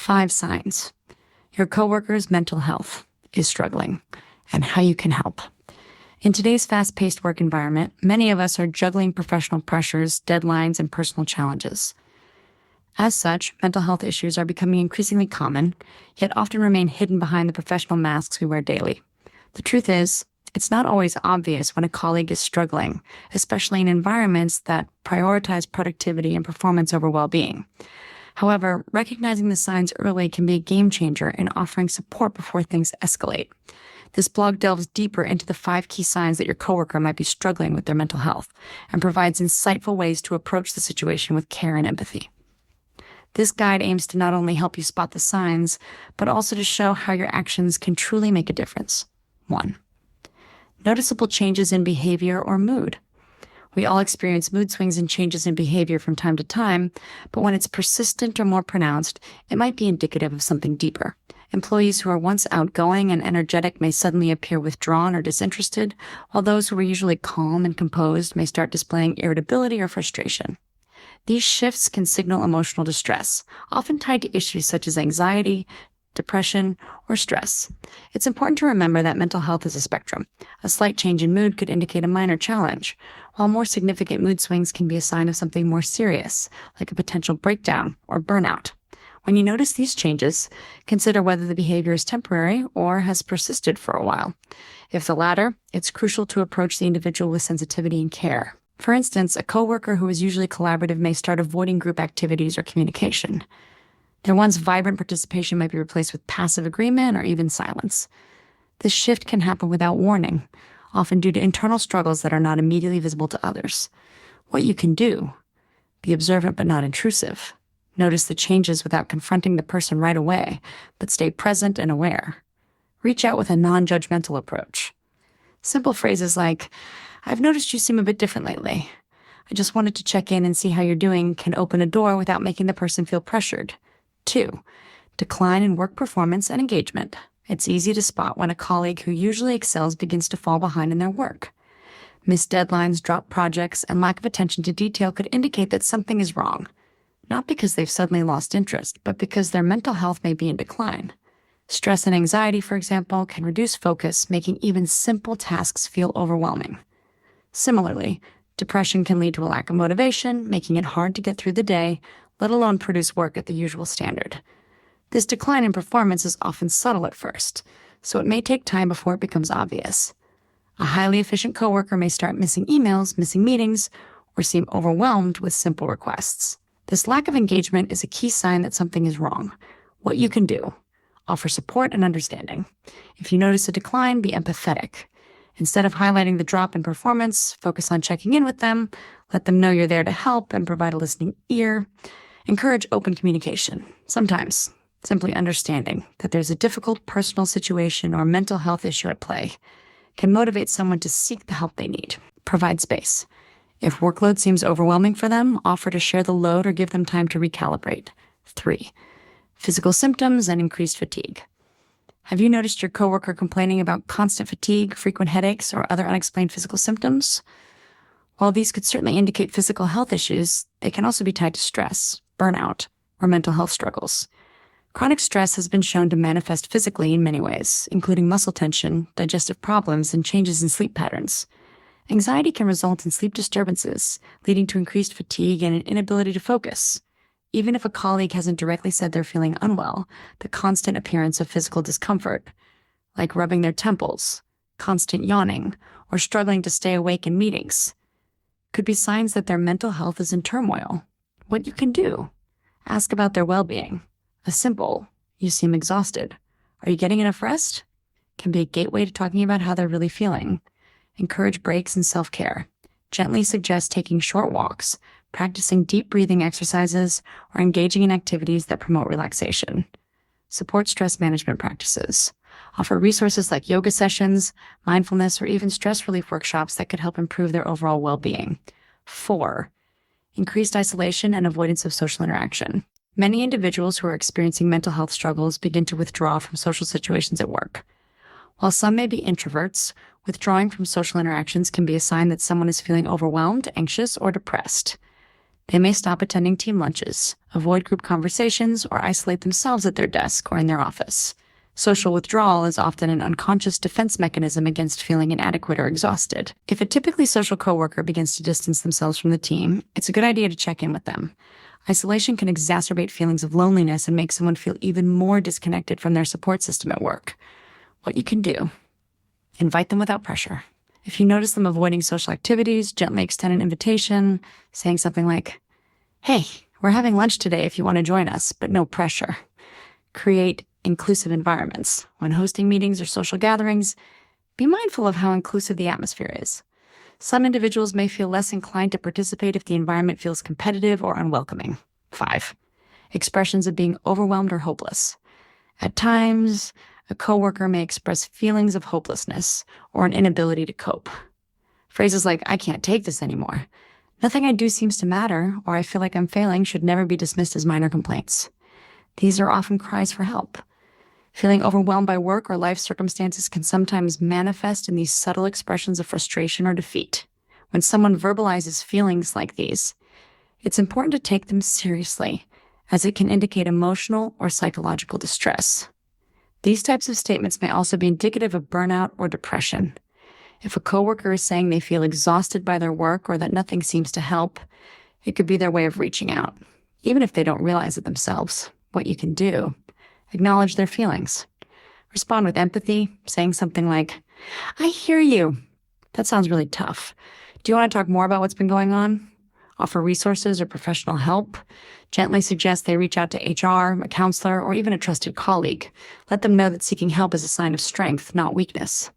5 signs your coworker's mental health is struggling and how you can help. In today's fast-paced work environment, many of us are juggling professional pressures, deadlines, and personal challenges. As such, mental health issues are becoming increasingly common, yet often remain hidden behind the professional masks we wear daily. The truth is, it's not always obvious when a colleague is struggling, especially in environments that prioritize productivity and performance over well-being. However, recognizing the signs early can be a game changer in offering support before things escalate. This blog delves deeper into the 5 key signs that your coworker might be struggling with their mental health and provides insightful ways to approach the situation with care and empathy. This guide aims to not only help you spot the signs, but also to show how your actions can truly make a difference. 1. Noticeable changes in behavior or mood. We all experience mood swings and changes in behavior from time to time, but when it's persistent or more pronounced, it might be indicative of something deeper. Employees who are once outgoing and energetic may suddenly appear withdrawn or disinterested, while those who were usually calm and composed may start displaying irritability or frustration. These shifts can signal emotional distress, often tied to issues such as anxiety, depression, or stress. It's important to remember that mental health is a spectrum. A slight change in mood could indicate a minor challenge, while more significant mood swings can be a sign of something more serious, like a potential breakdown or burnout. When you notice these changes, consider whether the behavior is temporary or has persisted for a while. If the latter, it's crucial to approach the individual with sensitivity and care. For instance, a coworker who is usually collaborative may start avoiding group activities or communication. Their once vibrant participation might be replaced with passive agreement or even silence. This shift can happen without warning, often due to internal struggles that are not immediately visible to others. What you can do: be observant but not intrusive. Notice the changes without confronting the person right away, but stay present and aware. Reach out with a non-judgmental approach. Simple phrases like, "I've noticed you seem a bit different lately. I just wanted to check in and see how you're doing," can open a door without making the person feel pressured. 2. Decline in work performance and engagement. It's easy to spot when a colleague who usually excels begins to fall behind in their work. Missed deadlines, dropped projects, and lack of attention to detail could indicate that something is wrong. Not because they've suddenly lost interest, but because their mental health may be in decline. Stress and anxiety, for example, can reduce focus, making even simple tasks feel overwhelming. Similarly, depression can lead to a lack of motivation, making it hard to get through the day, let alone produce work at the usual standard. This decline in performance is often subtle at first, so it may take time before it becomes obvious. A highly efficient coworker may start missing emails, missing meetings, or seem overwhelmed with simple requests. This lack of engagement is a key sign that something is wrong. What you can do: offer support and understanding. If you notice a decline, be empathetic. Instead of highlighting the drop in performance, focus on checking in with them, let them know you're there to help and provide a listening ear. Encourage open communication. Sometimes, simply understanding that there's a difficult personal situation or mental health issue at play can motivate someone to seek the help they need. Provide space. If workload seems overwhelming for them, offer to share the load or give them time to recalibrate. 3. Physical symptoms and increased fatigue. Have you noticed your coworker complaining about constant fatigue, frequent headaches, or other unexplained physical symptoms? While these could certainly indicate physical health issues, they can also be tied to stress, burnout, or mental health struggles. Chronic stress has been shown to manifest physically in many ways, including muscle tension, digestive problems, and changes in sleep patterns. Anxiety can result in sleep disturbances, leading to increased fatigue and an inability to focus. Even if a colleague hasn't directly said they're feeling unwell, the constant appearance of physical discomfort, like rubbing their temples, constant yawning, or struggling to stay awake in meetings, could be signs that their mental health is in turmoil. What you can do: ask about their well-being. A simple, "You seem exhausted. Are you getting enough rest?" can be a gateway to talking about how they're really feeling. Encourage breaks and self-care. Gently suggest taking short walks, practicing deep breathing exercises, or engaging in activities that promote relaxation. Support stress management practices. Offer resources like yoga sessions, mindfulness, or even stress relief workshops that could help improve their overall well-being. 4. Increased isolation and avoidance of social interaction. Many individuals who are experiencing mental health struggles begin to withdraw from social situations at work. While some may be introverts, withdrawing from social interactions can be a sign that someone is feeling overwhelmed, anxious, or depressed. They may stop attending team lunches, avoid group conversations, or isolate themselves at their desk or in their office. Social withdrawal is often an unconscious defense mechanism against feeling inadequate or exhausted. If a typically social coworker begins to distance themselves from the team, it's a good idea to check in with them. Isolation can exacerbate feelings of loneliness and make someone feel even more disconnected from their support system at work. What you can do: invite them without pressure. If you notice them avoiding social activities, gently extend an invitation, saying something like, "Hey, we're having lunch today if you want to join us," but no pressure. Create inclusive environments. When hosting meetings or social gatherings, be mindful of how inclusive the atmosphere is. Some individuals may feel less inclined to participate if the environment feels competitive or unwelcoming. 5. Expressions of being overwhelmed or hopeless. At times, a coworker may express feelings of hopelessness or an inability to cope. Phrases like, "I can't take this anymore," "Nothing I do seems to matter," or "I feel like I'm failing," should never be dismissed as minor complaints. These are often cries for help. Feeling overwhelmed by work or life circumstances can sometimes manifest in these subtle expressions of frustration or defeat. When someone verbalizes feelings like these, it's important to take them seriously, as it can indicate emotional or psychological distress. These types of statements may also be indicative of burnout or depression. If a coworker is saying they feel exhausted by their work or that nothing seems to help, it could be their way of reaching out. Even if they don't realize it themselves, what you can do: acknowledge their feelings. Respond with empathy, saying something like, "I hear you. That sounds really tough. Do you want to talk more about what's been going on?" Offer resources or professional help. Gently suggest they reach out to HR, a counselor, or even a trusted colleague. Let them know that seeking help is a sign of strength, not weakness.